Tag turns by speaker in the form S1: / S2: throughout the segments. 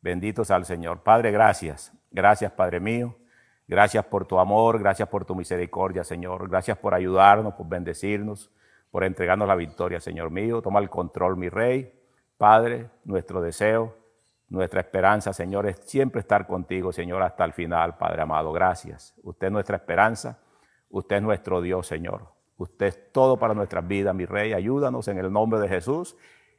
S1: Bendito sea el Señor. Padre, gracias. Gracias, Padre mío. Gracias por tu amor, gracias por tu misericordia, Señor. Gracias por ayudarnos, por bendecirnos, por entregarnos la victoria, Señor mío. Toma el control, mi Rey. Padre, nuestro deseo, nuestra esperanza, Señor, es siempre estar contigo, Señor, hasta el final, Padre amado. Gracias. Usted es nuestra esperanza. Usted es nuestro Dios, Señor. Usted es todo para nuestras vidas, mi Rey. Ayúdanos en el nombre de Jesús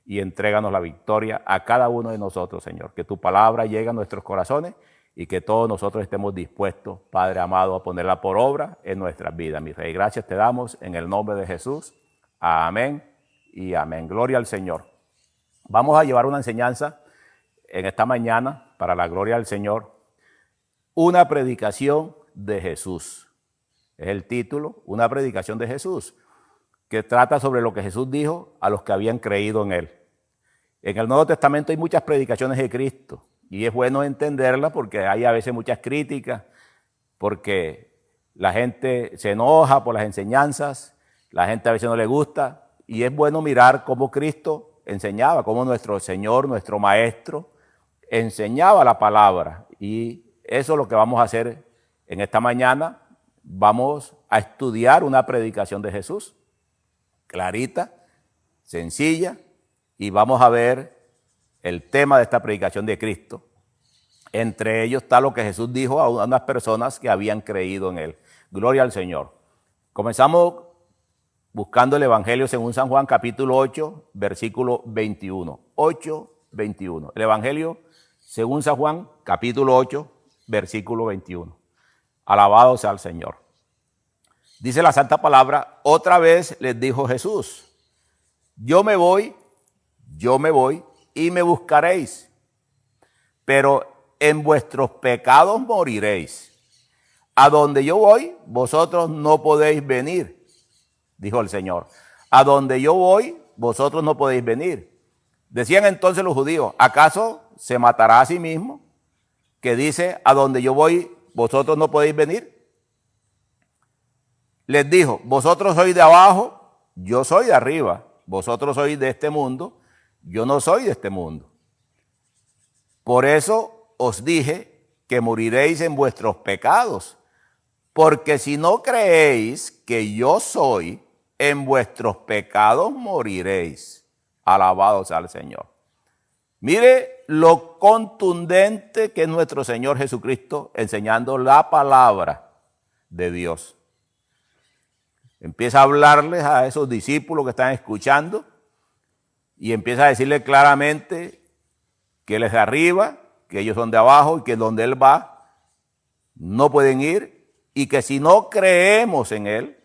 S1: y entréganos la victoria a cada uno de nosotros, Señor. Que tu palabra llegue a nuestros corazones y que todos nosotros estemos dispuestos, Padre amado, a ponerla por obra en nuestras vidas, mi Rey. Gracias te damos en el nombre de Jesús. Amén y amén. Gloria al Señor. Vamos a llevar una enseñanza en esta mañana para la gloria del Señor. Una predicación de Jesús. Es el título, una predicación de Jesús, que trata sobre lo que Jesús dijo a los que habían creído en Él. En el Nuevo Testamento hay muchas predicaciones de Cristo y es bueno entenderlas porque hay a veces muchas críticas, porque la gente se enoja por las enseñanzas, la gente a veces no le gusta y es bueno mirar cómo Cristo enseñaba, cómo nuestro Señor, nuestro Maestro, enseñaba la palabra. Y eso es lo que vamos a hacer en esta mañana. Vamos a estudiar una predicación de Jesús, clarita, sencilla, y vamos a ver el tema de esta predicación de Cristo. Entre ellos está lo que Jesús dijo a unas personas que habían creído en Él. Gloria al Señor. Comenzamos buscando el Evangelio según San Juan, capítulo 8, versículo 21. 8, 21. El Evangelio según San Juan, capítulo 8, versículo 21. Alabado sea el Señor. Dice la santa palabra, otra vez les dijo Jesús, yo me voy y me buscaréis, pero en vuestros pecados moriréis. A donde yo voy, vosotros no podéis venir, dijo el Señor. A donde yo voy, vosotros no podéis venir. Decían entonces los judíos, ¿acaso se matará a sí mismo? Que dice, a donde yo voy, vosotros no podéis venir. Les dijo, vosotros sois de abajo, yo soy de arriba. Vosotros sois de este mundo, yo no soy de este mundo. Por eso os dije que moriréis en vuestros pecados, porque si no creéis que yo soy, en vuestros pecados moriréis. Alabado sea el Señor. Mire lo contundente que es nuestro Señor Jesucristo enseñando la palabra de Dios. Empieza a hablarles a esos discípulos que están escuchando y empieza a decirles claramente que Él es de arriba, que ellos son de abajo y que donde Él va no pueden ir y que si no creemos en Él,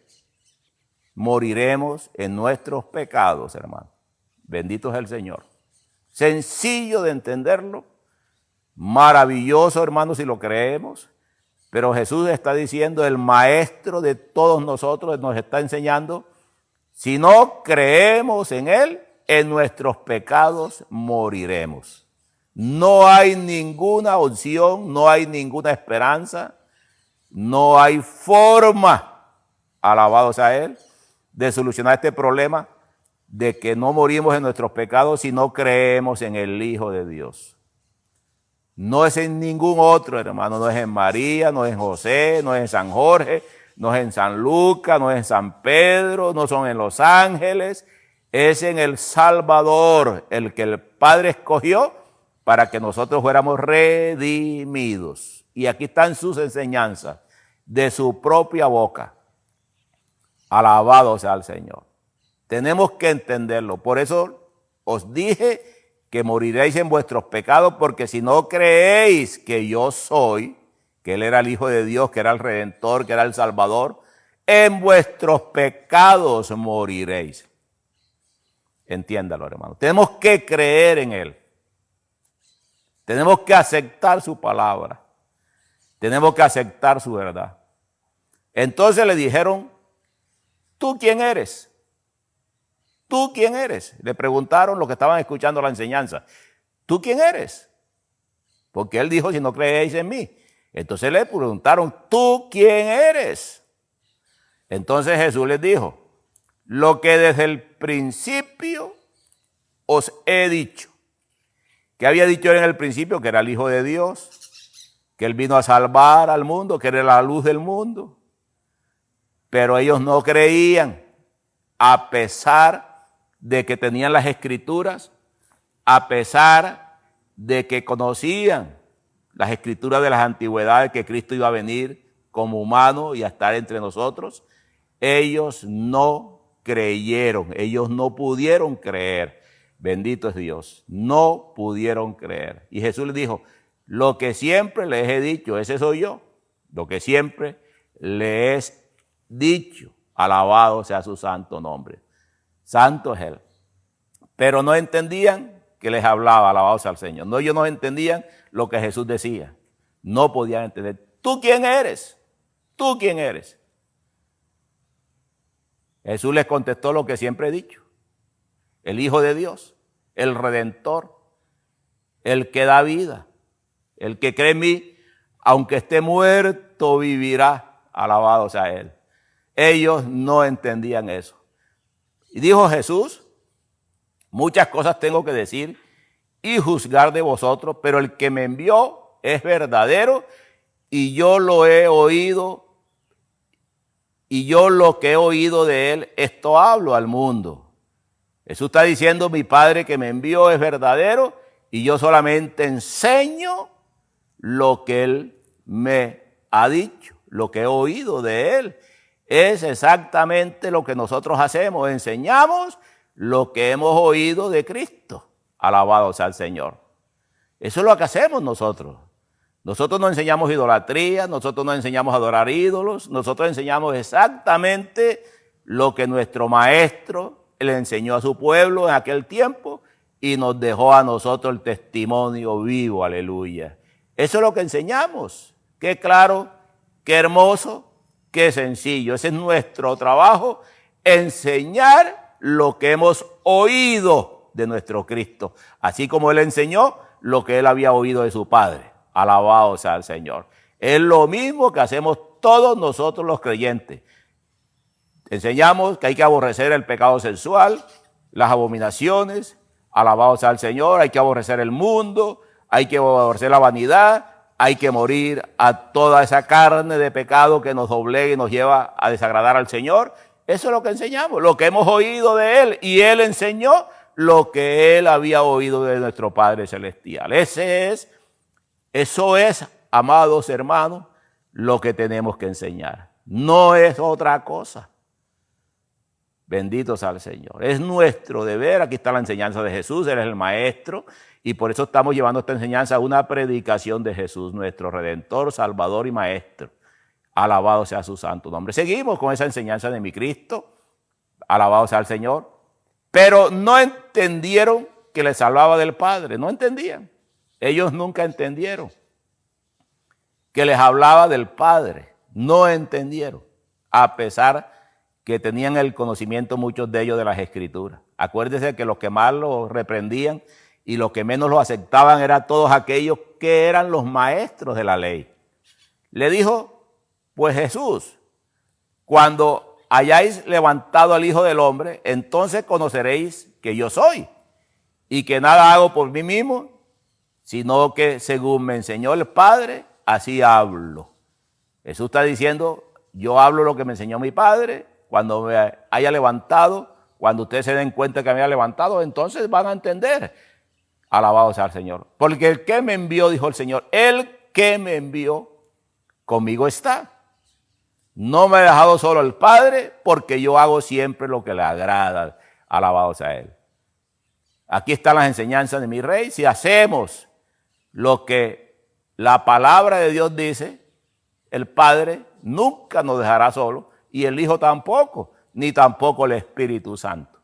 S1: moriremos en nuestros pecados, hermano. Bendito es el Señor. Sencillo de entenderlo, maravilloso, hermano, si lo creemos. Pero Jesús está diciendo, el Maestro de todos nosotros nos está enseñando, si no creemos en Él, en nuestros pecados moriremos. No hay ninguna opción, no hay ninguna esperanza, no hay forma, alabado sea Él, de solucionar este problema de que no morimos en nuestros pecados si no creemos en el Hijo de Dios. No es en ningún otro, hermano, no es en María, no es en José, no es en San Jorge, no es en San Lucas, no es en San Pedro, no son en los ángeles, es en el Salvador, el que el Padre escogió para que nosotros fuéramos redimidos. Y aquí están sus enseñanzas de su propia boca. Alabado sea el Señor. Tenemos que entenderlo. Por eso os dije que moriréis en vuestros pecados, porque si no creéis que yo soy, que Él era el Hijo de Dios, que era el Redentor, que era el Salvador, en vuestros pecados moriréis. Entiéndalo, hermano. Tenemos que creer en Él. Tenemos que aceptar su palabra. Tenemos que aceptar su verdad. Entonces le dijeron, ¿tú quién eres? ¿Tú quién eres? Le preguntaron los que estaban escuchando la enseñanza. ¿Tú quién eres? Porque Él dijo, si no creéis en mí. Entonces le preguntaron, ¿tú quién eres? Entonces Jesús les dijo, lo que desde el principio os he dicho, ¿Qué había dicho él en el principio? Que era el Hijo de Dios, que él vino a salvar al mundo, que era la luz del mundo. Pero ellos no creían, a pesar de que tenían las Escrituras, a pesar de que conocían las Escrituras de las antigüedades, que Cristo iba a venir como humano y a estar entre nosotros. Ellos no creyeron, ellos no pudieron creer. Bendito es Dios, no pudieron creer. Y Jesús les dijo, lo que siempre les he dicho, ese soy yo. Lo que siempre les he dicho, alabado sea su santo nombre. Santo es Él. Pero no entendían que les hablaba, alabado sea el Señor. No, ellos no entendían lo que Jesús decía. No podían entender. ¿Tú quién eres? ¿Tú quién eres? Jesús les contestó lo que siempre he dicho. El Hijo de Dios, el Redentor, el que da vida, el que cree en mí, aunque esté muerto, vivirá. Alabado sea Él. Ellos no entendían eso. Y dijo Jesús, muchas cosas tengo que decir y juzgar de vosotros, pero el que me envió es verdadero y yo lo he oído, y yo lo que he oído de él, esto hablo al mundo. Jesús está diciendo, mi Padre que me envió es verdadero y yo solamente enseño lo que él me ha dicho, lo que he oído de él. Es exactamente lo que nosotros hacemos, enseñamos lo que hemos oído de Cristo. Alabado sea el Señor. Eso es lo que hacemos nosotros. Nosotros no enseñamos idolatría, nosotros no enseñamos a adorar ídolos, nosotros enseñamos exactamente lo que nuestro maestro le enseñó a su pueblo en aquel tiempo y nos dejó a nosotros el testimonio vivo, aleluya. Eso es lo que enseñamos. Qué claro, qué hermoso, qué sencillo. Ese es nuestro trabajo, enseñar lo que hemos oído de nuestro Cristo, así como Él enseñó lo que Él había oído de su Padre. Alabado sea el Señor. Es lo mismo que hacemos todos nosotros los creyentes. Enseñamos que hay que aborrecer el pecado sexual, las abominaciones. Alabado sea el Señor. Hay que aborrecer el mundo, hay que aborrecer la vanidad, hay que morir a toda esa carne de pecado que nos doblega y nos lleva a desagradar al Señor. Eso es lo que enseñamos, lo que hemos oído de Él. Y Él enseñó lo que Él había oído de nuestro Padre Celestial. Eso es, amados hermanos, lo que tenemos que enseñar. No es otra cosa. Bendito sea el Señor. Es nuestro deber. Aquí está la enseñanza de Jesús. Él es el Maestro. Y por eso estamos llevando esta enseñanza a una predicación de Jesús, nuestro Redentor, Salvador y Maestro. Alabado sea su santo nombre. Seguimos con esa enseñanza de mi Cristo. Alabado sea el Señor. Pero no entendieron que les hablaba del Padre. No entendían. Ellos nunca entendieron que les hablaba del Padre. No entendieron, a pesar que tenían el conocimiento muchos de ellos de las Escrituras. Acuérdense que los que más los reprendían y los que menos lo aceptaban eran todos aquellos que eran los maestros de la ley. Le dijo, pues Jesús, cuando hayáis levantado al Hijo del Hombre, entonces conoceréis que yo soy y que nada hago por mí mismo, sino que según me enseñó el Padre, así hablo. Jesús está diciendo, yo hablo lo que me enseñó mi Padre. Cuando me haya levantado, cuando ustedes se den cuenta que me haya levantado, entonces van a entender. Alabado sea el Señor. Porque el que me envió, dijo el Señor, el que me envió, conmigo está. No me ha dejado solo el Padre, porque yo hago siempre lo que le agrada. Alabado sea Él. Aquí están las enseñanzas de mi Rey. Si hacemos lo que la palabra de Dios dice, el Padre nunca nos dejará solo y el Hijo tampoco, ni tampoco el Espíritu Santo.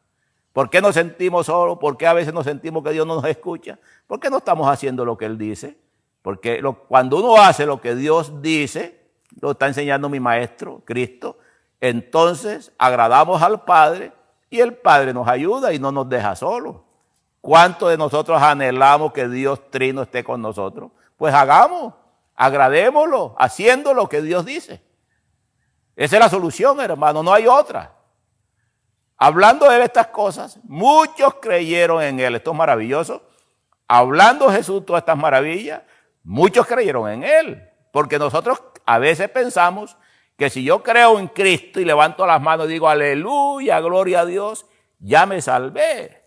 S1: ¿Por qué nos sentimos solos? ¿Por qué a veces nos sentimos que Dios no nos escucha? ¿Por qué no estamos haciendo lo que Él dice? Porque cuando uno hace lo que Dios dice, lo está enseñando mi Maestro, Cristo, entonces agradamos al Padre y el Padre nos ayuda y no nos deja solos. ¿Cuántos de nosotros anhelamos que Dios Trino esté con nosotros? Pues agradémoslo, haciendo lo que Dios dice. Esa es la solución, hermano, no hay otra. Hablando de estas cosas, muchos creyeron en Él. Esto es maravilloso. hablando Jesús todas estas maravillas, muchos creyeron en él. Porque nosotros a veces pensamos que si yo creo en Cristo y levanto las manos y digo aleluya, gloria a Dios, ya me salvé.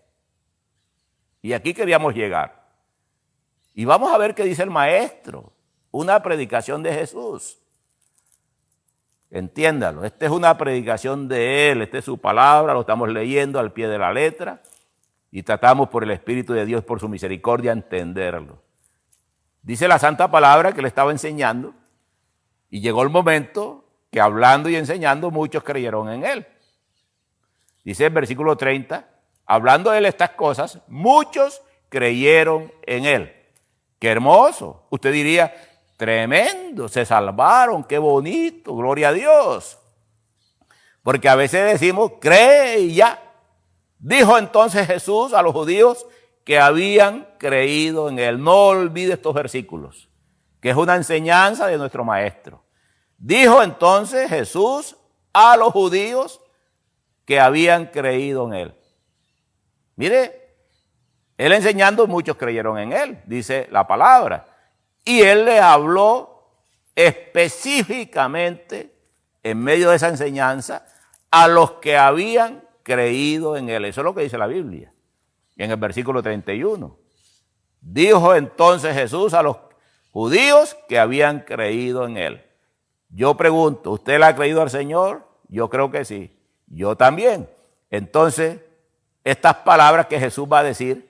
S1: Y aquí queríamos llegar. Y vamos a ver qué dice el maestro, una predicación de Jesús. Entiéndalo, esta es una predicación de él, esta es su palabra, lo estamos leyendo al pie de la letra y tratamos por el Espíritu de Dios, por su misericordia, entenderlo. Dice la santa palabra que le estaba enseñando y llegó el momento que hablando y enseñando muchos creyeron en él. Dice el versículo 30, hablando de él estas cosas, muchos creyeron en él. ¡Qué hermoso! Usted diría, tremendo, se salvaron, qué bonito, gloria a Dios. Porque a veces decimos, cree y ya. Dijo entonces Jesús a los judíos que habían creído en él. No olvide estos versículos, que es una enseñanza de nuestro maestro. Dijo entonces Jesús a los judíos que habían creído en él. Mire, él enseñando, muchos creyeron en él, dice la palabra. Y él le habló específicamente, en medio de esa enseñanza, a los que habían creído en él. Eso es lo que dice la Biblia, en el versículo 31. Dijo entonces Jesús a los judíos que habían creído en él. Yo pregunto, ¿usted le ha creído al Señor? Yo creo que sí. Yo también. Entonces, estas palabras que Jesús va a decir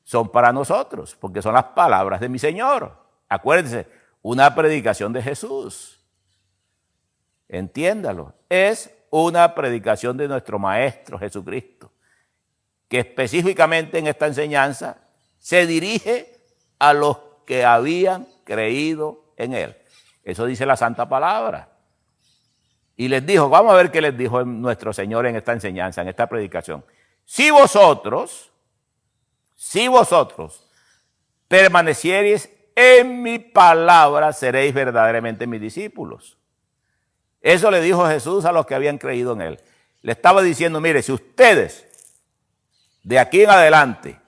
S1: son para nosotros, porque son las palabras de mi Señor. Acuérdense, una predicación de Jesús. Entiéndalo. Es una predicación de nuestro Maestro Jesucristo, que específicamente en esta enseñanza se dirige a los que habían creído en él. Eso dice la Santa Palabra. Y les dijo, vamos a ver qué les dijo nuestro Señor en esta enseñanza, en esta predicación. Si vosotros permaneciereis en mi palabra, seréis verdaderamente mis discípulos. Eso le dijo Jesús a los que habían creído en él. Le estaba diciendo, mire, si ustedes de aquí en adelante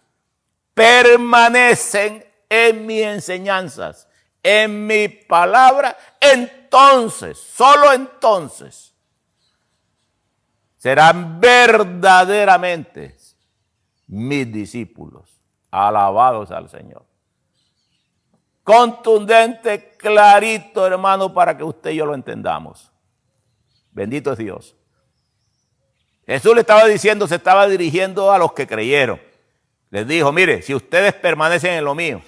S1: permanecen en mis enseñanzas, en mi palabra, entonces, solo entonces, serán verdaderamente mis discípulos. Alabados al Señor. Contundente, clarito, hermano, para que usted y yo lo entendamos. Bendito es Dios. Jesús le estaba diciendo, se estaba dirigiendo a los que creyeron. Les dijo, mire, si ustedes permanecen en lo mío,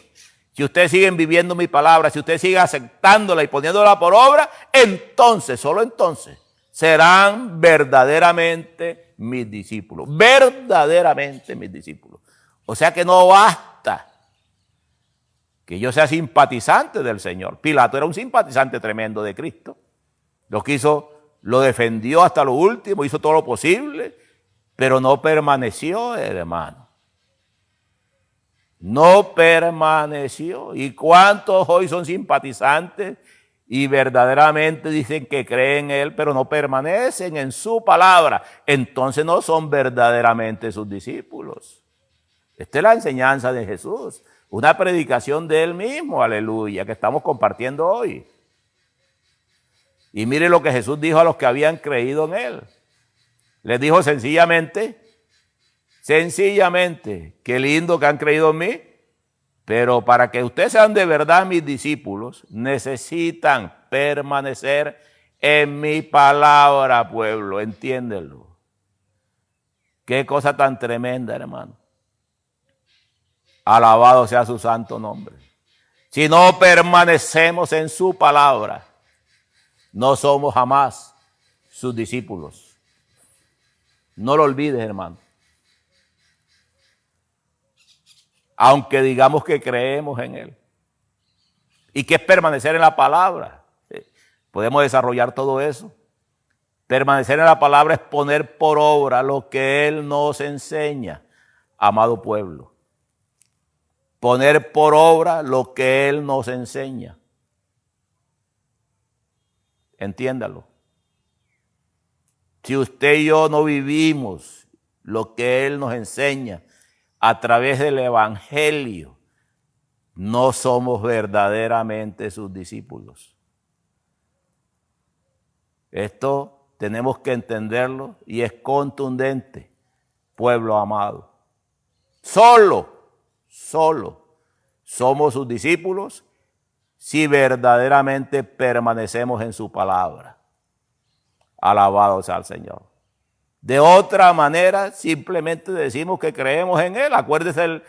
S1: si ustedes siguen viviendo mi palabra, si ustedes siguen aceptándola y poniéndola por obra, entonces, solo entonces, serán verdaderamente mis discípulos. Verdaderamente mis discípulos. O sea que no basta que yo sea simpatizante del Señor. Pilato era un simpatizante tremendo de Cristo. Lo quiso, lo defendió hasta lo último, hizo todo lo posible, pero no permaneció, hermano. No permaneció. ¿Y cuántos hoy son simpatizantes y verdaderamente dicen que creen en él, pero no permanecen en su palabra? Entonces no son verdaderamente sus discípulos. Esta es la enseñanza de Jesús, una predicación de él mismo, aleluya, que estamos compartiendo hoy. Y mire lo que Jesús dijo a los que habían creído en él. Les dijo sencillamente, qué lindo que han creído en mí, pero para que ustedes sean de verdad mis discípulos, necesitan permanecer en mi palabra, pueblo, entiéndelo. Qué cosa tan tremenda, hermano. Alabado sea su santo nombre. Si no permanecemos en su palabra, no somos jamás sus discípulos. No lo olvides, hermano. Aunque digamos que creemos en él. ¿Y qué es permanecer en la palabra? Podemos desarrollar todo eso. Permanecer en la palabra es poner por obra lo que él nos enseña, amado pueblo. Poner por obra lo que él nos enseña. Entiéndalo. Si usted y yo no vivimos lo que él nos enseña a través del evangelio, no somos verdaderamente sus discípulos. Esto tenemos que entenderlo y es contundente, pueblo amado. Solo somos sus discípulos si verdaderamente permanecemos en su palabra. Alabado sea el Señor. De otra manera, simplemente decimos que creemos en Él. Acuérdese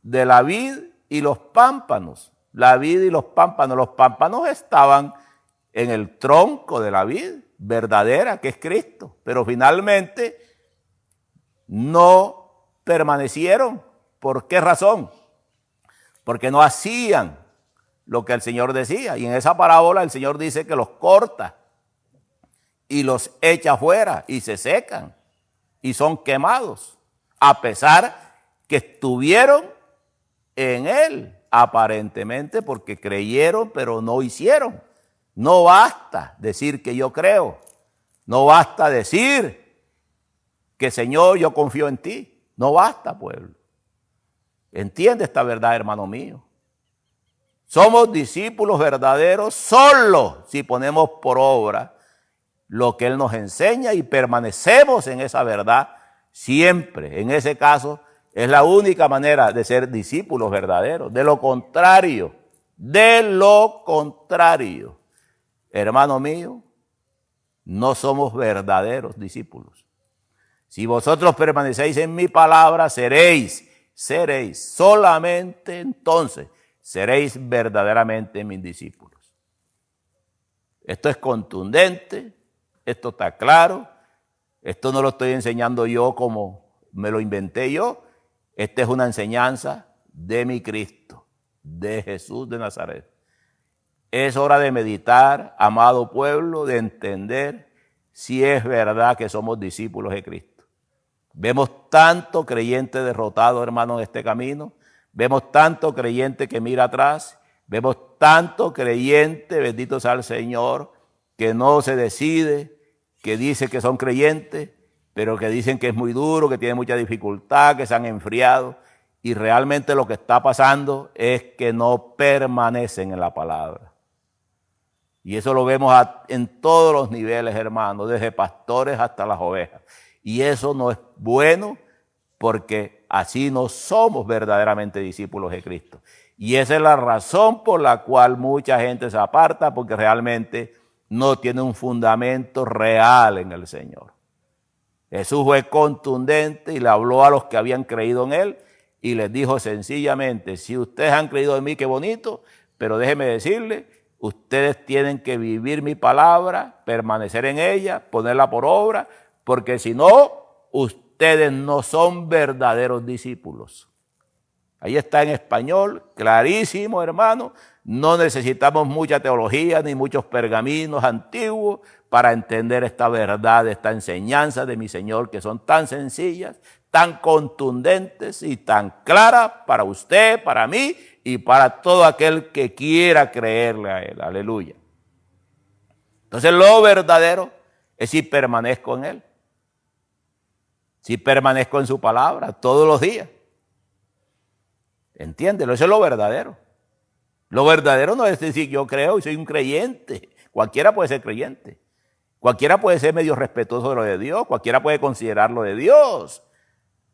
S1: de la vid y los pámpanos. La vid y los pámpanos. Los pámpanos estaban en el tronco de la vid verdadera, que es Cristo. Pero finalmente no permanecieron. ¿Por qué razón? Porque no hacían lo que el Señor decía. Y en esa parábola el Señor dice que los corta y los echa afuera y se secan y son quemados, a pesar que estuvieron en Él, aparentemente porque creyeron, pero no hicieron. No basta decir que yo creo, no basta decir que Señor, yo confío en ti. No basta, pueblo. Entiende esta verdad, hermano mío. Somos discípulos verdaderos solo si ponemos por obra lo que Él nos enseña y permanecemos en esa verdad siempre. En ese caso, es la única manera de ser discípulos verdaderos. De lo contrario, hermano mío, no somos verdaderos discípulos. Si vosotros permanecéis en mi palabra, seréis, solamente entonces seréis verdaderamente mis discípulos. Esto es contundente, esto está claro, esto no lo estoy enseñando yo como me lo inventé yo, esta es una enseñanza de mi Cristo, de Jesús de Nazaret. Es hora de meditar, amado pueblo, de entender si es verdad que somos discípulos de Cristo. Vemos tanto creyente derrotado, hermano, en este camino. Vemos tanto creyente que mira atrás. Vemos tanto creyente, bendito sea el Señor, que no se decide, que dice que son creyentes, pero que dicen que es muy duro, que tienen mucha dificultad, que se han enfriado. Y realmente lo que está pasando es que no permanecen en la palabra. Y eso lo vemos en todos los niveles, hermanos, desde pastores hasta las ovejas. Y eso no es bueno porque así no somos verdaderamente discípulos de Cristo. Y esa es la razón por la cual mucha gente se aparta, porque realmente no tiene un fundamento real en el Señor. Jesús fue contundente y le habló a los que habían creído en Él y les dijo sencillamente, si ustedes han creído en mí, qué bonito, pero déjenme decirles, ustedes tienen que vivir mi palabra, permanecer en ella, ponerla por obra, porque si no, ustedes no son verdaderos discípulos. Ahí está en español, clarísimo, hermano. No necesitamos mucha teología ni muchos pergaminos antiguos para entender esta verdad, esta enseñanza de mi Señor, que son tan sencillas, tan contundentes y tan claras para usted, para mí y para todo aquel que quiera creerle a Él. Aleluya. Entonces lo verdadero es si permanezco en Él. Si permanezco en su palabra todos los días. Entiéndelo, eso es lo verdadero. Lo verdadero no es decir yo creo y soy un creyente. Cualquiera puede ser creyente. Cualquiera puede ser medio respetuoso de lo de Dios. Cualquiera puede considerar lo de Dios.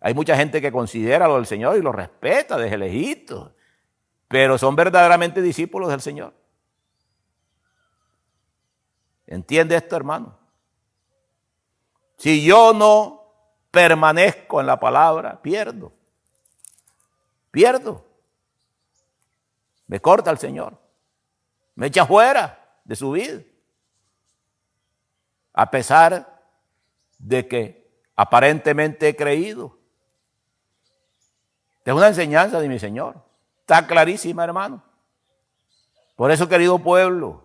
S1: Hay mucha gente que considera lo del Señor y lo respeta desde lejitos. Pero son verdaderamente discípulos del Señor. ¿Entiende esto, hermano? Si yo no permanezco en la palabra, pierdo. Me corta el Señor. Me echa fuera de su vida. A pesar de que aparentemente he creído. Es una enseñanza de mi Señor. Está clarísima, hermano. Por eso, querido pueblo,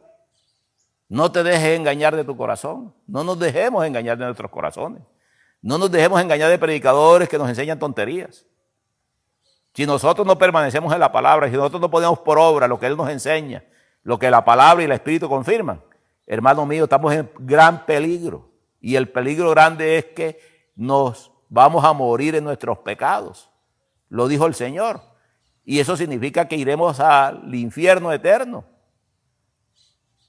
S1: no te dejes engañar de tu corazón. No nos dejemos engañar de nuestros corazones. No nos dejemos engañar de predicadores que nos enseñan tonterías. Si nosotros no permanecemos en la palabra, si nosotros no ponemos por obra lo que Él nos enseña, lo que la palabra y el Espíritu confirman, hermano mío, estamos en gran peligro. Y el peligro grande es que nos vamos a morir en nuestros pecados. Lo dijo el Señor. y eso significa que iremos al infierno eterno.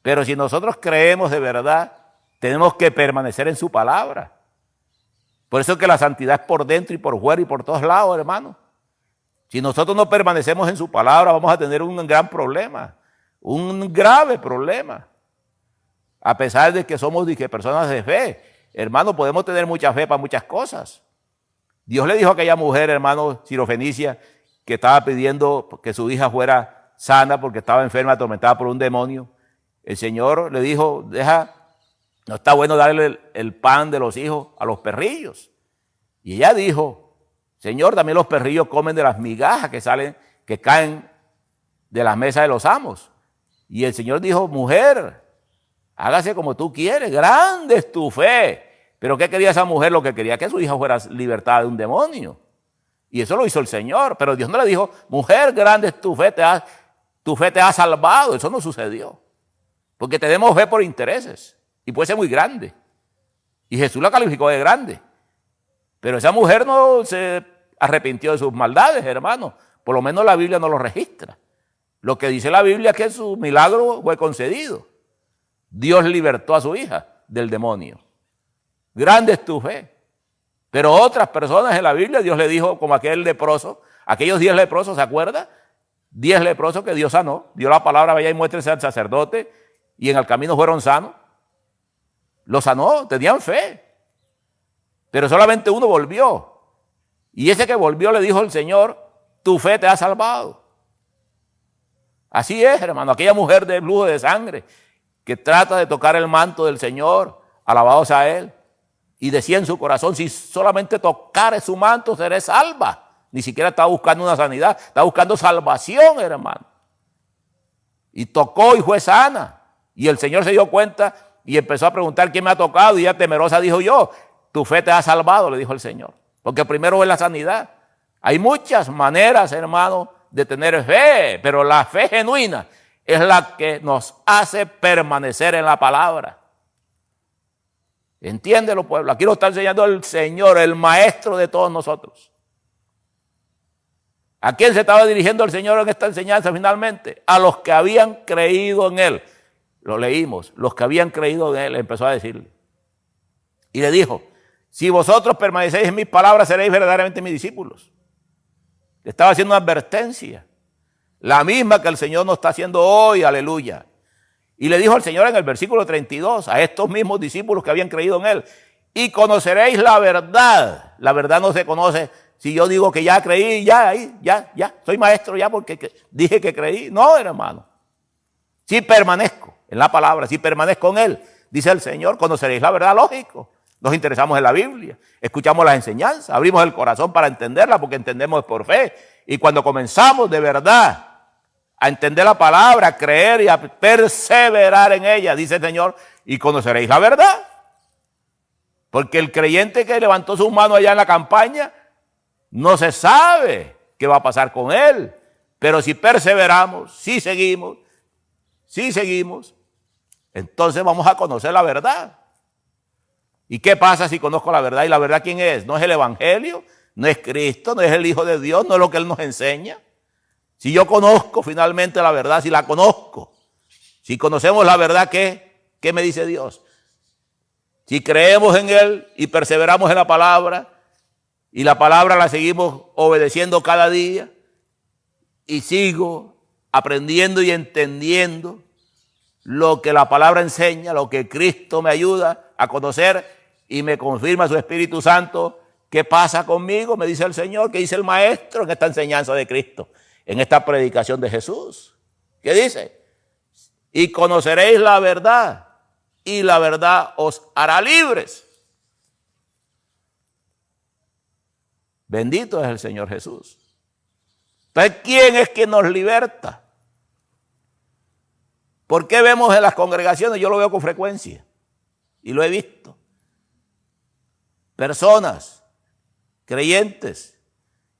S1: Pero si nosotros creemos de verdad, tenemos que permanecer en su palabra. Por eso es que la santidad es por dentro y por fuera y por todos lados, hermano. Si nosotros no permanecemos en su palabra, vamos a tener un gran problema, un grave problema. A pesar de que somos personas de fe, hermano, podemos tener mucha fe para muchas cosas. Dios le dijo a aquella mujer, hermano, Sirofenicia, que estaba pidiendo que su hija fuera sana porque estaba enferma, atormentada por un demonio. El Señor le dijo, no está bueno darle el pan de los hijos a los perrillos. Y ella dijo, Señor, también los perrillos comen de las migajas que caen de las mesas de los amos. Y el Señor dijo, mujer, hágase como tú quieres, grande es tu fe. Pero ¿qué quería esa mujer? Lo que quería que su hija fuera libertada de un demonio. Y eso lo hizo el Señor. Pero Dios no le dijo, mujer, grande es tu fe, tu fe te ha salvado. Eso no sucedió. Porque tenemos fe por intereses. Y puede ser muy grande. Y Jesús la calificó de grande. Pero esa mujer no se arrepintió de sus maldades, hermano. Por lo menos la Biblia no lo registra. Lo que dice la Biblia es que su milagro fue concedido. Dios libertó a su hija del demonio. Grande es tu fe. Pero otras personas en la Biblia, Dios le dijo, como aquel leproso, aquellos 10 leprosos, ¿se acuerda? 10 leprosos que Dios sanó. Dio la palabra, vaya y muéstrese al sacerdote, y en el camino fueron sanos. Los sanó, tenían fe. Pero solamente uno volvió. Y ese que volvió le dijo el Señor, tu fe te ha salvado. Así es, hermano, aquella mujer de flujo de sangre que trata de tocar el manto del Señor, alabados a Él, y decía en su corazón, si solamente tocare su manto seré salva. Ni siquiera estaba buscando una sanidad, estaba buscando salvación, hermano. Y tocó y fue sana. Y el Señor se dio cuenta y empezó a preguntar quién me ha tocado, y ella temerosa dijo, yo, tu fe te ha salvado, le dijo el Señor. Porque primero es la sanidad. Hay muchas maneras, hermano, de tener fe, pero la fe genuina es la que nos hace permanecer en la palabra. Entiéndelo, pueblo. Aquí lo está enseñando el Señor, el maestro de todos nosotros. ¿A quién se estaba dirigiendo el Señor en esta enseñanza finalmente? A los que habían creído en Él. Lo leímos. Los que habían creído en Él, empezó a decirle. Y le dijo, si vosotros permanecéis en mis palabras, seréis verdaderamente mis discípulos. Le estaba haciendo una advertencia. La misma que el Señor nos está haciendo hoy, aleluya. Y le dijo al Señor en el versículo 32, a estos mismos discípulos que habían creído en Él, y conoceréis la verdad. La verdad no se conoce si yo digo que ya creí, ya, soy maestro ya porque dije que creí. No, hermano. Si permanezco en la palabra, si permanezco en Él, dice el Señor, conoceréis la verdad, lógico. Nos interesamos en la Biblia, escuchamos las enseñanzas, abrimos el corazón para entenderla porque entendemos por fe. Y cuando comenzamos de verdad a entender la palabra, a creer y a perseverar en ella, dice el Señor, y conoceréis la verdad. Porque el creyente que levantó sus manos allá en la campaña, no se sabe qué va a pasar con él. Pero si perseveramos, si seguimos, entonces vamos a conocer la verdad. ¿Y qué pasa si conozco la verdad? ¿Y la verdad quién es? ¿No es el Evangelio? ¿No es Cristo? ¿No es el Hijo de Dios? ¿No es lo que Él nos enseña? Si yo conozco finalmente la verdad, si la conozco, si conocemos la verdad, ¿qué me dice Dios? Si creemos en Él y perseveramos en la palabra, y la palabra la seguimos obedeciendo cada día, y sigo aprendiendo y entendiendo lo que la palabra enseña, lo que Cristo me ayuda a conocer y me confirma su Espíritu Santo, ¿qué pasa conmigo? Me dice el Señor, ¿qué dice el Maestro en esta enseñanza de Cristo? En esta predicación de Jesús. ¿Qué dice? Y conoceréis la verdad, y la verdad os hará libres. Bendito es el Señor Jesús. Entonces, ¿quién es quien nos liberta? ¿Por qué vemos en las congregaciones? Yo lo veo con frecuencia y lo he visto. Personas, creyentes,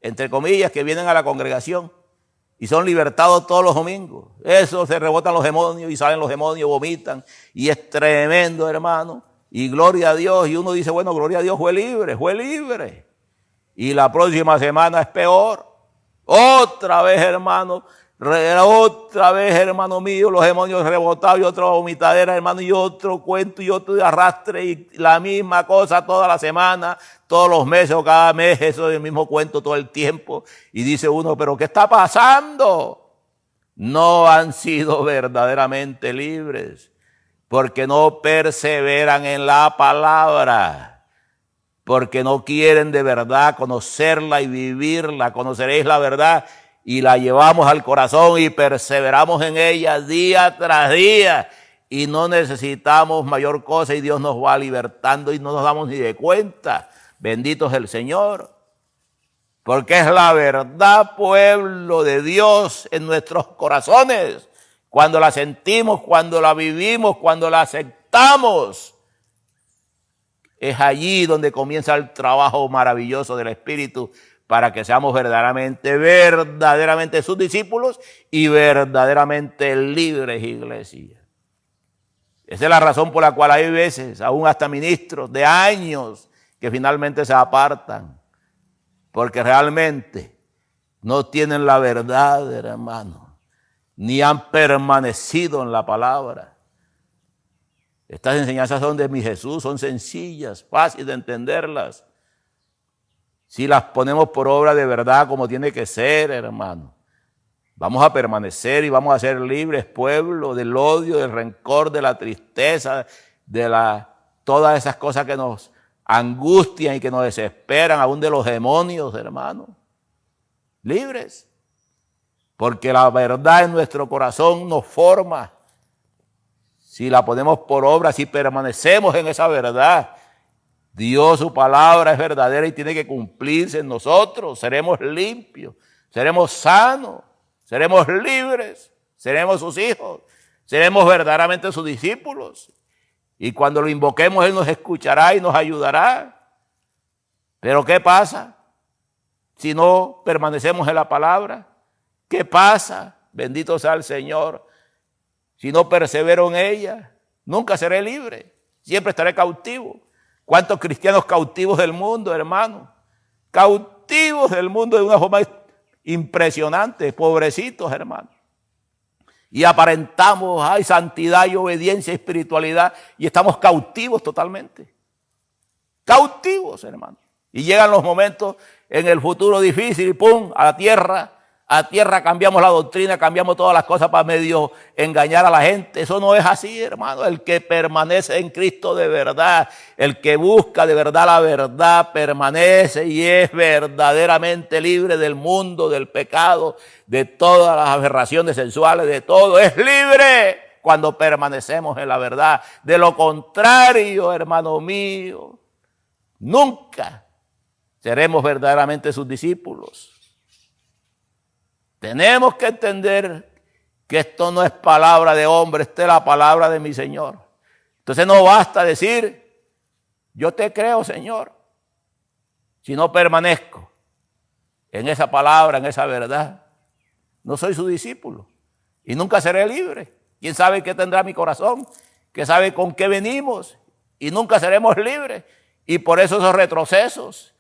S1: entre comillas, que vienen a la congregación y son libertados todos los domingos. Eso, se rebotan los demonios y salen los demonios, vomitan. Y es tremendo, hermano. Y gloria a Dios. Y uno dice, bueno, gloria a Dios, fue libre. Y la próxima semana es peor. Otra vez, hermano, otra vez, hermano mío, los demonios rebotados y otra vomitadera, hermano, y otro cuento y otro arrastre y la misma cosa toda la semana, todos los meses o cada mes, eso es el mismo cuento todo el tiempo. Y dice uno, ¿pero qué está pasando? No han sido verdaderamente libres porque no perseveran en la palabra, porque no quieren de verdad conocerla y vivirla. Conoceréis la verdad y la llevamos al corazón y perseveramos en ella día tras día. Y no necesitamos mayor cosa y Dios nos va libertando y no nos damos ni de cuenta. Bendito es el Señor. Porque es la verdad, pueblo de Dios, en nuestros corazones. Cuando la sentimos, cuando la vivimos, cuando la aceptamos. Es allí donde comienza el trabajo maravilloso del Espíritu para que seamos verdaderamente sus discípulos y verdaderamente libres, iglesia. Esa es la razón por la cual hay veces, aún hasta ministros de años, que finalmente se apartan. Porque realmente no tienen la verdad, hermano, ni han permanecido en la palabra. Estas enseñanzas son de mi Jesús, son sencillas, fáciles de entenderlas. Si las ponemos por obra de verdad como tiene que ser, hermano, vamos a permanecer y vamos a ser libres, pueblo, del odio, del rencor, de la tristeza, de todas esas cosas que nos angustian y que nos desesperan, aún de los demonios, hermano. Libres. Porque la verdad en nuestro corazón nos forma. Si la ponemos por obra, si permanecemos en esa verdad, Dios, su palabra es verdadera y tiene que cumplirse en nosotros. Seremos limpios, seremos sanos, seremos libres, seremos sus hijos, seremos verdaderamente sus discípulos. Y cuando lo invoquemos, Él nos escuchará y nos ayudará. Pero ¿qué pasa si no permanecemos en la palabra? ¿Qué pasa? Bendito sea el Señor. Si no persevero en ella, nunca seré libre. Siempre estaré cautivo. ¿Cuántos cristianos cautivos del mundo, hermano? Cautivos del mundo de una forma impresionante, pobrecitos, hermano. Y aparentamos, hay santidad y obediencia y espiritualidad y estamos cautivos totalmente. Cautivos, hermano. Y llegan los momentos en el futuro difícil y ¡pum! A tierra cambiamos la doctrina, cambiamos todas las cosas para medio engañar a la gente. Eso no es así, hermano. El que permanece en Cristo de verdad, el que busca de verdad la verdad, permanece y es verdaderamente libre del mundo, del pecado, de todas las aberraciones sensuales, de todo. Es libre cuando permanecemos en la verdad. De lo contrario, hermano mío, nunca seremos verdaderamente sus discípulos. Tenemos que entender que esto no es palabra de hombre, esta es la palabra de mi Señor. Entonces no basta decir, yo te creo, Señor, si no permanezco en esa palabra, en esa verdad. No soy su discípulo y nunca seré libre. ¿Quién sabe qué tendrá mi corazón? ¿Quién sabe con qué venimos? Y nunca seremos libres. Y por eso esos retrocesos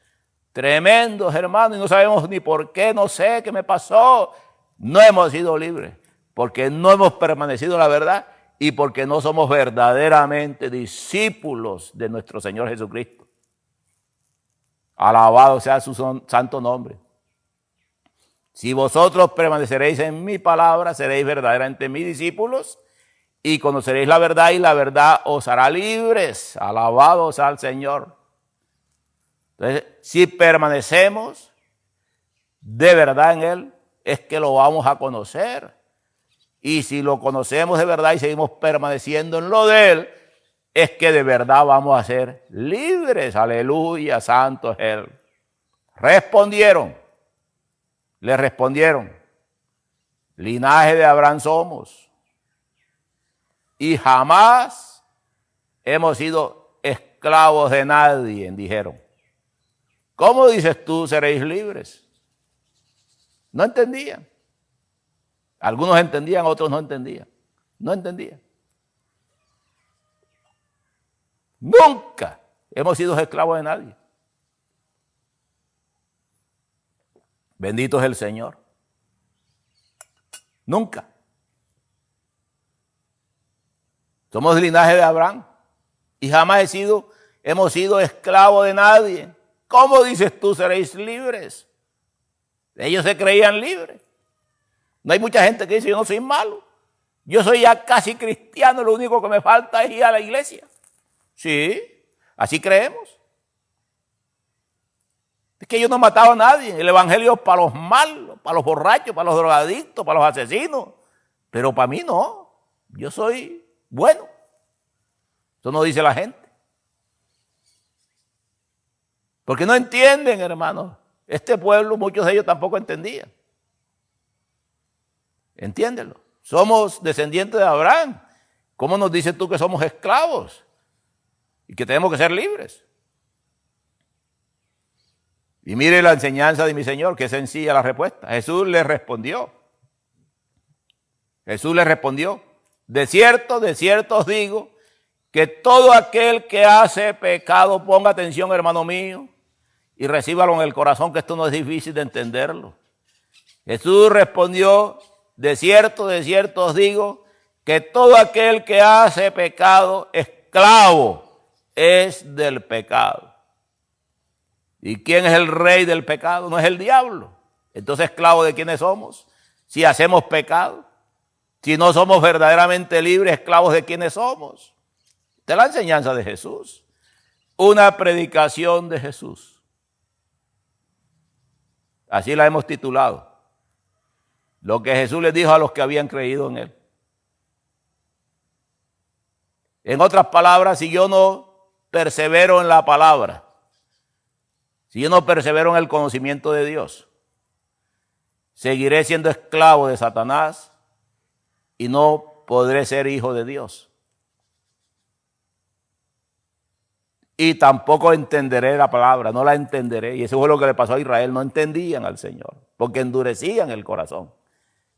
S1: tremendos, hermano, y no sabemos ni por qué, no sé qué me pasó. No hemos sido libres porque no hemos permanecido en la verdad y porque no somos verdaderamente discípulos de nuestro Señor Jesucristo. Alabado sea su santo nombre. Si vosotros permaneceréis en mi palabra, seréis verdaderamente mis discípulos y conoceréis la verdad y la verdad os hará libres. Alabado sea el Señor. Entonces, si permanecemos de verdad en Él, es que lo vamos a conocer. Y si lo conocemos de verdad y seguimos permaneciendo en lo de Él, es que de verdad vamos a ser libres. Aleluya, santo es Él. Le respondieron, linaje de Abraham somos y jamás hemos sido esclavos de nadie, dijeron. ¿Cómo dices tú seréis libres? No entendían. Algunos entendían, otros no entendían. No entendían. Nunca hemos sido esclavos de nadie. Bendito es el Señor. Nunca. Somos del linaje de Abraham y jamás hemos sido esclavos de nadie. ¿Cómo dices tú seréis libres? Ellos se creían libres. No hay mucha gente que dice, yo no soy malo. Yo soy ya casi cristiano, lo único que me falta es ir a la iglesia. Sí, así creemos. Es que yo no mataba a nadie. El evangelio es para los malos, para los borrachos, para los drogadictos, para los asesinos. Pero para mí no. Yo soy bueno. Eso no dice la gente. Porque no entienden, hermanos. Este pueblo, muchos de ellos tampoco entendían. Entiéndelo. Somos descendientes de Abraham. ¿Cómo nos dices tú que somos esclavos? Y que tenemos que ser libres. Y mire la enseñanza de mi Señor, que es sencilla la respuesta. Jesús le respondió. De cierto os digo, que todo aquel que hace pecado, ponga atención, hermano mío, y recíbalo en el corazón, que esto no es difícil de entenderlo. Jesús respondió, de cierto os digo, que todo aquel que hace pecado, esclavo es del pecado. ¿Y quién es el rey del pecado? No es el diablo. Entonces, ¿esclavo de quiénes somos? Si hacemos pecado, si no somos verdaderamente libres, ¿esclavos de quiénes somos? Esta es la enseñanza de Jesús. Una predicación de Jesús. Así la hemos titulado. Lo que Jesús les dijo a los que habían creído en Él. En otras palabras, si yo no persevero en la palabra, si yo no persevero en el conocimiento de Dios, seguiré siendo esclavo de Satanás y no podré ser hijo de Dios. Y tampoco entenderé la palabra, no la entenderé. Y eso fue lo que le pasó a Israel, no entendían al Señor, porque endurecían el corazón.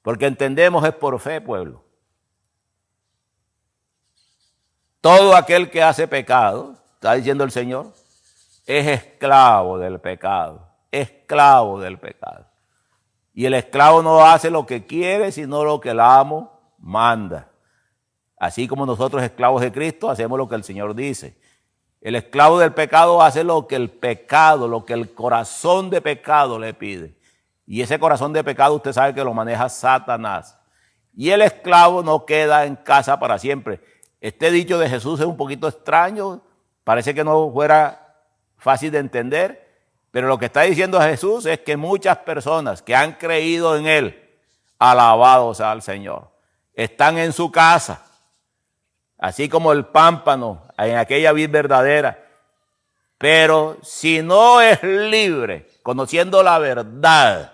S1: Porque entendemos es por fe, pueblo. Todo aquel que hace pecado, está diciendo el Señor, es esclavo del pecado, esclavo del pecado. Y el esclavo no hace lo que quiere, sino lo que el amo manda. Así como nosotros, esclavos de Cristo, hacemos lo que el Señor dice. El esclavo del pecado hace lo que el pecado, lo que el corazón de pecado le pide. Y ese corazón de pecado usted sabe que lo maneja Satanás. Y el esclavo no queda en casa para siempre. Este dicho de Jesús es un poquito extraño, parece que no fuera fácil de entender, pero lo que está diciendo Jesús es que muchas personas que han creído en Él, alabados al Señor, están en su casa, así como el pámpano en aquella vid verdadera. Pero si no es libre, conociendo la verdad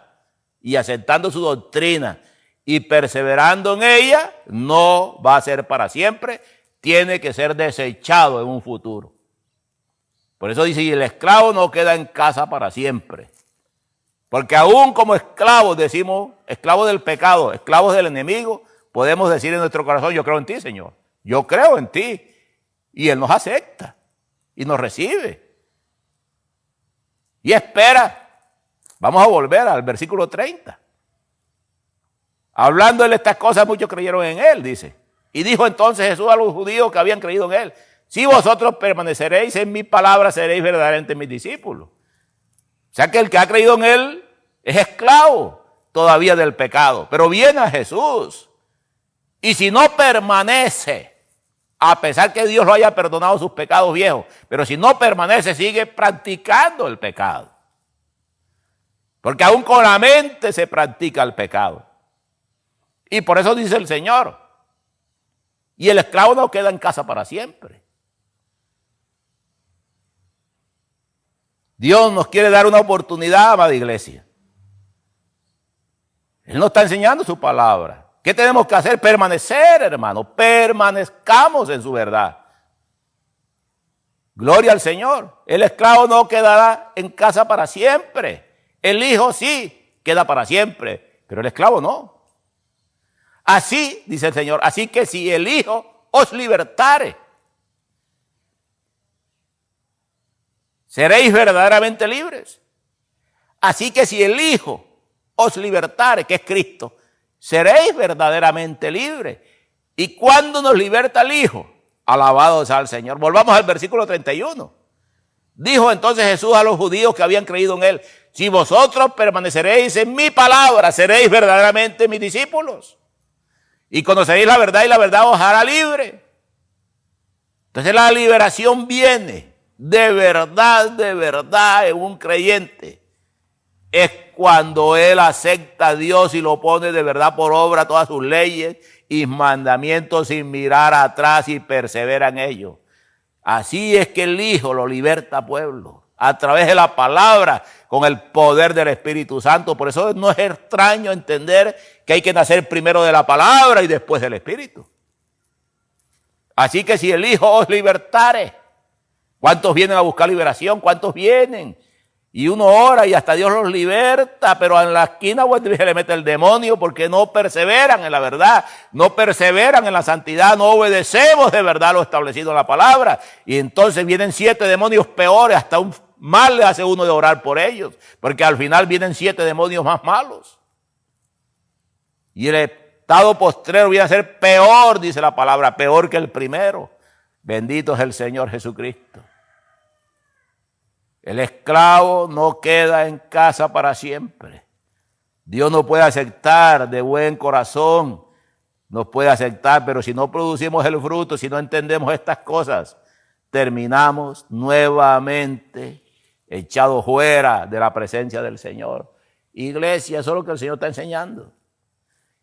S1: y aceptando su doctrina y perseverando en ella, no va a ser para siempre, tiene que ser desechado en un futuro. Por eso dice, y el esclavo no queda en casa para siempre. Porque aún como esclavos, decimos, esclavos del pecado, esclavos del enemigo, podemos decir en nuestro corazón, yo creo en ti, Señor. Yo creo en ti. Y Él nos acepta y nos recibe. Y espera. Vamos a volver al versículo 30. Hablando de estas cosas, muchos creyeron en Él, dice. Y dijo entonces Jesús a los judíos que habían creído en Él, si vosotros permaneceréis en mi palabra, seréis verdaderamente mis discípulos. O sea que el que ha creído en Él es esclavo todavía del pecado. Pero viene a Jesús. Y si no permanece, a pesar que Dios lo haya perdonado sus pecados viejos, pero si no permanece, sigue practicando el pecado. Porque aún con la mente se practica el pecado. Y por eso dice el Señor, y el esclavo no queda en casa para siempre. Dios nos quiere dar una oportunidad, amada iglesia. Él nos está enseñando su palabra. ¿Qué tenemos que hacer? Permanecer, hermano. Permanezcamos en su verdad. Gloria al Señor. El esclavo no quedará en casa para siempre. El hijo sí queda para siempre, pero el esclavo no. Así, dice el Señor, así que si el hijo os libertare, seréis verdaderamente libres. Así que si el hijo os libertare, que es Cristo, seréis verdaderamente libres. ¿Y cuándo nos liberta el Hijo? Alabado sea el Señor. Volvamos al versículo 31. Dijo entonces Jesús a los judíos que habían creído en él: si vosotros permaneceréis en mi palabra, seréis verdaderamente mis discípulos. Y conoceréis la verdad y la verdad os hará libre. Entonces la liberación viene de verdad en un creyente. Es cuando él acepta a Dios y lo pone de verdad por obra todas sus leyes y mandamientos sin mirar atrás y persevera en ellos. Así es que el Hijo lo liberta, pueblo, a través de la palabra, con el poder del Espíritu Santo. Por eso no es extraño entender que hay que nacer primero de la palabra y después del Espíritu. Así que si el Hijo os libertare, ¿cuántos vienen a buscar liberación? ¿Cuántos vienen? Y uno ora y hasta Dios los liberta, pero en la esquina se le mete el demonio porque no perseveran en la verdad, no perseveran en la santidad, no obedecemos de verdad lo establecido en la palabra. Y entonces vienen 7 demonios peores, hasta un mal le hace uno de orar por ellos, porque al final vienen 7 demonios más malos. Y el estado postrero viene a ser peor, dice la palabra, peor que el primero. Bendito es el Señor Jesucristo. El esclavo no queda en casa para siempre. Dios nos puede aceptar de buen corazón, nos puede aceptar, pero si no producimos el fruto, si no entendemos estas cosas, terminamos nuevamente echados fuera de la presencia del Señor. Iglesia, eso es lo que el Señor está enseñando.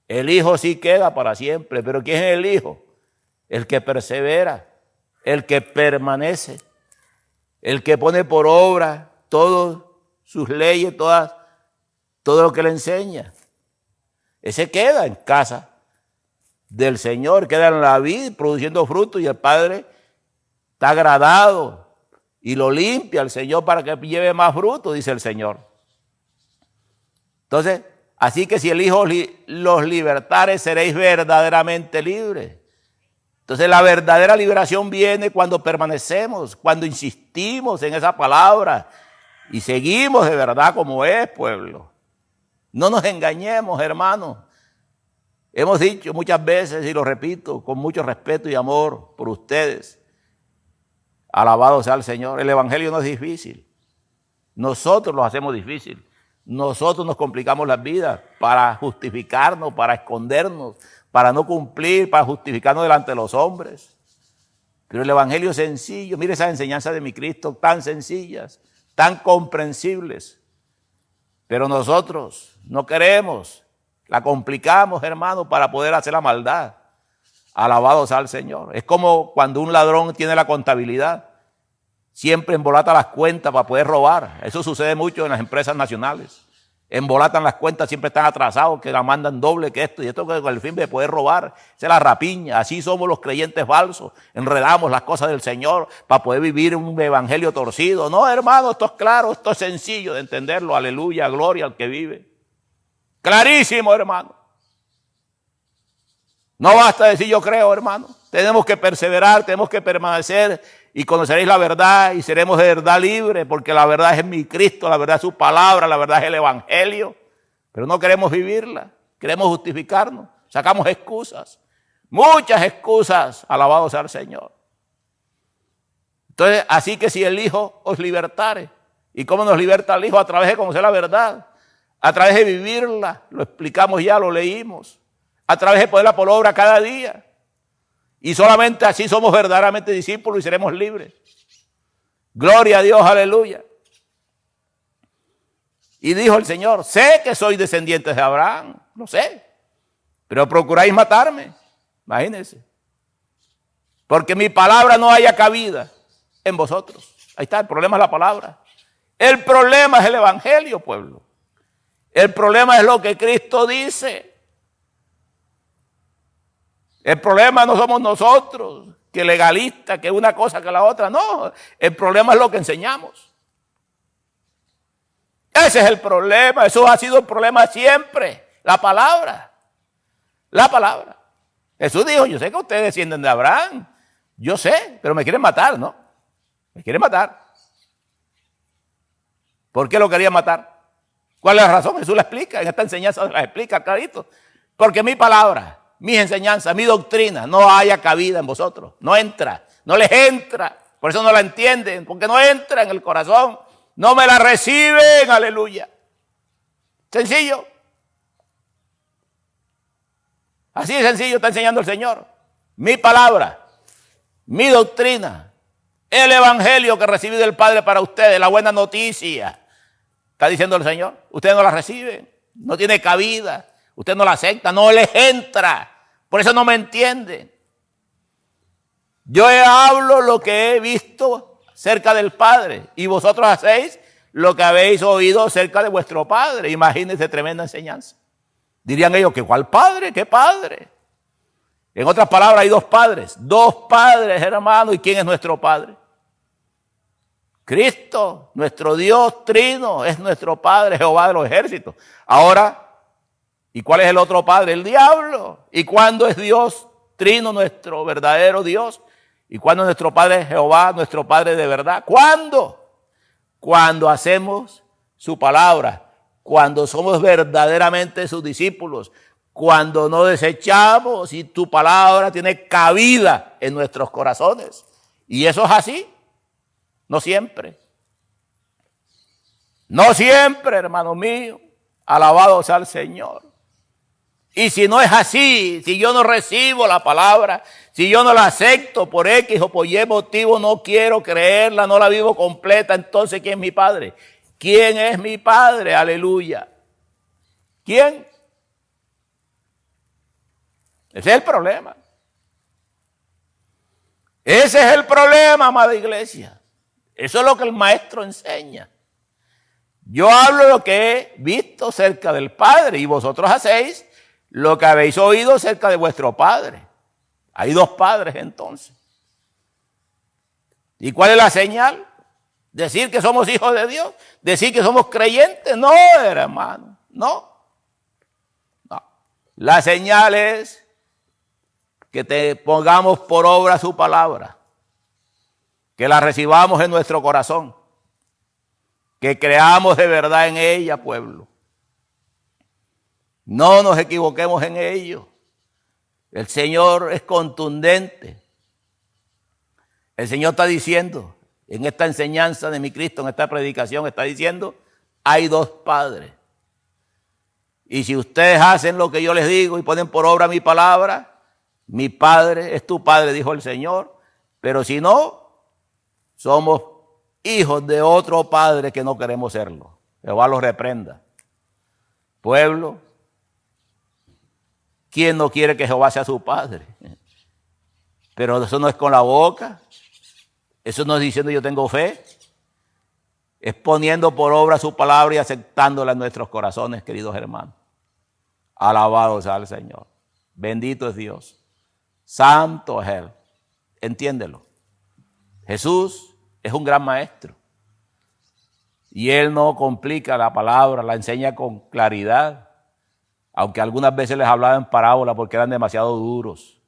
S1: El Hijo sí queda para siempre, pero ¿quién es el Hijo? El que persevera, el que permanece, el que pone por obra todas sus leyes, todo lo que le enseña. Ese queda en casa del Señor, queda en la vida produciendo frutos, y el Padre está agradado y lo limpia el Señor para que lleve más frutos, dice el Señor. Entonces, así que si el Hijo los libertare, seréis verdaderamente libres. Entonces la verdadera liberación viene cuando permanecemos, cuando insistimos en esa palabra y seguimos de verdad como es, pueblo. No nos engañemos, hermanos. Hemos dicho muchas veces, y lo repito con mucho respeto y amor por ustedes, alabado sea el Señor, el evangelio no es difícil. Nosotros lo hacemos difícil. Nosotros nos complicamos las vidas para justificarnos, para escondernos, para no cumplir, para justificarnos delante de los hombres. Pero el evangelio es sencillo. Mire esas enseñanzas de mi Cristo, tan sencillas, tan comprensibles. Pero nosotros no queremos, la complicamos, hermano, para poder hacer la maldad. Alabado sea el Señor. Es como cuando un ladrón tiene la contabilidad. Siempre embolata las cuentas para poder robar. Eso sucede mucho en las empresas nacionales. Embolatan las cuentas, siempre están atrasados, que la mandan doble que esto, y esto con el fin de poder robar. Esa es la rapiña. Así somos los creyentes falsos. Enredamos las cosas del Señor para poder vivir un evangelio torcido. No, hermano, esto es claro, esto es sencillo de entenderlo. Aleluya, gloria al que vive. Clarísimo, hermano. No basta decir yo creo, hermano. Tenemos que perseverar, tenemos que permanecer, y conoceréis la verdad y seremos de verdad libres, porque la verdad es mi Cristo, la verdad es su palabra, la verdad es el evangelio. Pero no queremos vivirla, queremos justificarnos, sacamos excusas, muchas excusas, alabado sea el Señor. Entonces, así que si el Hijo os libertare, ¿y cómo nos liberta el Hijo? A través de conocer la verdad, a través de vivirla, lo explicamos ya, lo leímos, a través de ponerla por obra cada día. Y solamente así somos verdaderamente discípulos y seremos libres. Gloria a Dios, aleluya. Y dijo el Señor: sé que sois descendientes de Abraham, lo sé, pero procuráis matarme. Imagínense. Porque mi palabra no haya cabida en vosotros. Ahí está, el problema es la palabra. El problema es el evangelio, pueblo. El problema es lo que Cristo dice. El problema no somos nosotros, que legalistas, que una cosa que la otra. No, el problema es lo que enseñamos. Ese es el problema, eso ha sido el problema siempre. La palabra. La palabra. Jesús dijo: yo sé que ustedes descienden de Abraham. Yo sé, pero me quieren matar, ¿no? Me quieren matar. ¿Por qué lo querían matar? ¿Cuál es la razón? Jesús la explica, en esta enseñanza la explica clarito. Porque mi palabra, mis enseñanzas, mi doctrina no haya cabida en vosotros. No entra, no les entra. Por eso no la entienden, porque no entra en el corazón. No me la reciben, aleluya. Sencillo. Así de sencillo está enseñando el Señor. Mi palabra, mi doctrina, el evangelio que recibí del Padre para ustedes, la buena noticia. Está diciendo el Señor. Ustedes no la reciben, no tiene cabida. Usted no la acepta, no les entra. Por eso no me entienden. Yo hablo lo que he visto cerca del Padre y vosotros hacéis lo que habéis oído cerca de vuestro Padre. Imagínense tremenda enseñanza. Dirían ellos, ¿que cuál Padre? ¿Qué Padre? En otras palabras, hay dos padres, hermano. ¿Y quién es nuestro Padre? Cristo, nuestro Dios trino, es nuestro Padre, Jehová de los ejércitos. Ahora, ¿y cuál es el otro padre? El diablo. ¿Y cuándo es Dios trino, nuestro verdadero Dios? ¿Y cuándo es nuestro Padre Jehová, nuestro Padre de verdad? ¿Cuándo? Cuando hacemos su palabra, cuando somos verdaderamente sus discípulos, cuando no desechamos y tu palabra tiene cabida en nuestros corazones. Y eso es así, no siempre. No siempre, hermano mío, alabado sea el Señor. Y si no es así, si yo no recibo la palabra, si yo no la acepto por X o por Y motivo, no quiero creerla, no la vivo completa, entonces ¿quién es mi Padre? ¿Quién es mi Padre? Aleluya. ¿Quién? Ese es el problema. Ese es el problema, amada iglesia. Eso es lo que el maestro enseña. Yo hablo lo que he visto cerca del Padre y vosotros hacéis lo que habéis oído cerca de vuestro Padre. Hay dos padres entonces. ¿Y cuál es la señal? Decir que somos hijos de Dios, decir que somos creyentes. No, hermano, no. La señal es que te pongamos por obra su palabra, que la recibamos en nuestro corazón, que creamos de verdad en ella, pueblo. No nos equivoquemos en ello. El Señor es contundente. El Señor está diciendo, en esta enseñanza de mi Cristo, en esta predicación, está diciendo, hay dos padres. Y si ustedes hacen lo que yo les digo y ponen por obra mi palabra, mi Padre es tu Padre, dijo el Señor. Pero si no, somos hijos de otro Padre que no queremos serlo. Jehová los reprenda. Pueblo, ¿quién no quiere que Jehová sea su Padre? Pero eso no es con la boca. Eso no es diciendo yo tengo fe. Es poniendo por obra su palabra y aceptándola en nuestros corazones, queridos hermanos. Alabado sea el Señor. Bendito es Dios. Santo es Él. Entiéndelo. Jesús es un gran maestro. Y Él no complica la palabra, la enseña con claridad. Aunque algunas veces les hablaba en parábola porque eran demasiado duros.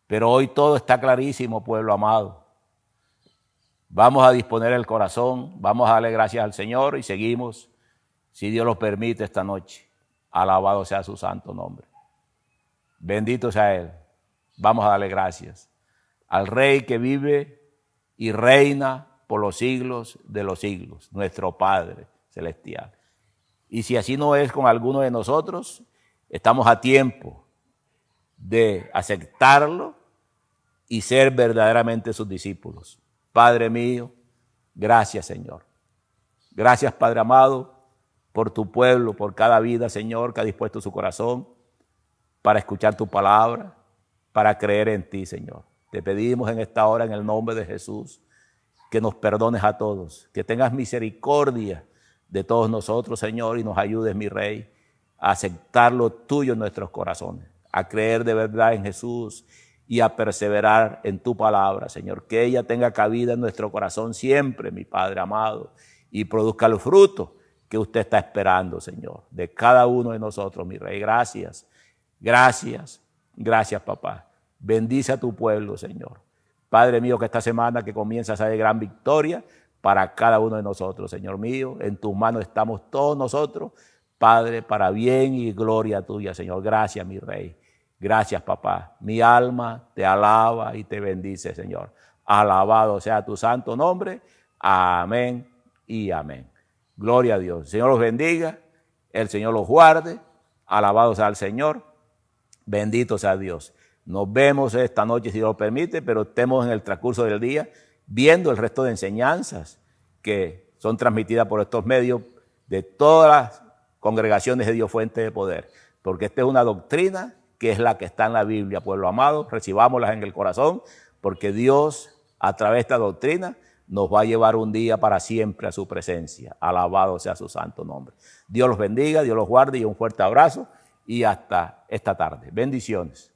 S1: Pero hoy todo está clarísimo, pueblo amado. Vamos a disponer el corazón, vamos a darle gracias al Señor y seguimos, si Dios lo permite, esta noche. Alabado sea su santo nombre. Bendito sea Él. Vamos a darle gracias al Rey que vive y reina por los siglos de los siglos, nuestro Padre celestial. Y si así no es con alguno de nosotros, estamos a tiempo de aceptarlo y ser verdaderamente sus discípulos. Padre mío, gracias, Señor. Gracias, Padre amado, por tu pueblo, por cada vida, Señor, que ha dispuesto su corazón para escuchar tu palabra, para creer en ti, Señor. Te pedimos en esta hora, en el nombre de Jesús, que nos perdones a todos, que tengas misericordia de todos nosotros, Señor, y nos ayudes, mi Rey, a aceptar lo tuyo en nuestros corazones, a creer de verdad en Jesús y a perseverar en tu palabra, Señor. Que ella tenga cabida en nuestro corazón siempre, mi Padre amado, y produzca el fruto que usted está esperando, Señor, de cada uno de nosotros, mi Rey. Gracias, gracias, gracias, papá. Bendice a tu pueblo, Señor. Padre mío, que esta semana que comienza a ser de gran victoria para cada uno de nosotros, Señor mío. En tus manos estamos todos nosotros Padre, para bien y gloria tuya, Señor. Gracias, mi Rey. Gracias, papá. Mi alma te alaba y te bendice, Señor. Alabado sea tu santo nombre. Amén y amén. Gloria a Dios. El Señor los bendiga. El Señor los guarde. Alabado sea el Señor. Bendito sea Dios. Nos vemos esta noche, si Dios lo permite, pero estemos en el transcurso del día viendo el resto de enseñanzas que son transmitidas por estos medios de todas las congregaciones de Dios Fuente de Poder. Porque esta es una doctrina que es la que está en la Biblia, pueblo amado. Recibámoslas en el corazón, porque Dios, a través de esta doctrina, nos va a llevar un día para siempre a su presencia. Alabado sea su santo nombre. Dios los bendiga, Dios los guarde y un fuerte abrazo y hasta esta tarde. Bendiciones.